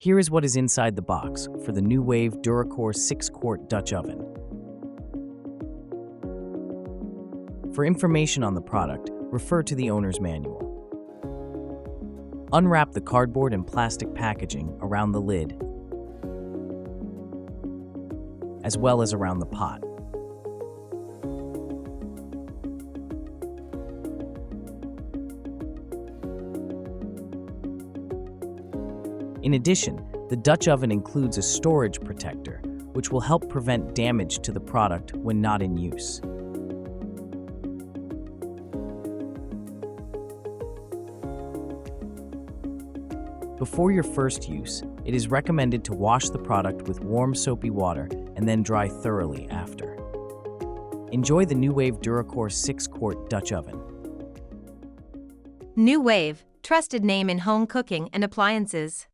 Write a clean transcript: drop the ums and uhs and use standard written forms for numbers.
Here is what is inside the box for the Nuwave Duracore 6-quart Dutch oven. For information on the product, refer to the owner's manual. Unwrap the cardboard and plastic packaging around the lid, as well as around the pot. In addition, the Dutch oven includes a storage protector, which will help prevent damage to the product when not in use. Before your first use, it is recommended to wash the product with warm soapy water and then dry thoroughly after. Enjoy the Nuwave Duracore 6-quart Dutch oven. Nuwave, trusted name in home cooking and appliances.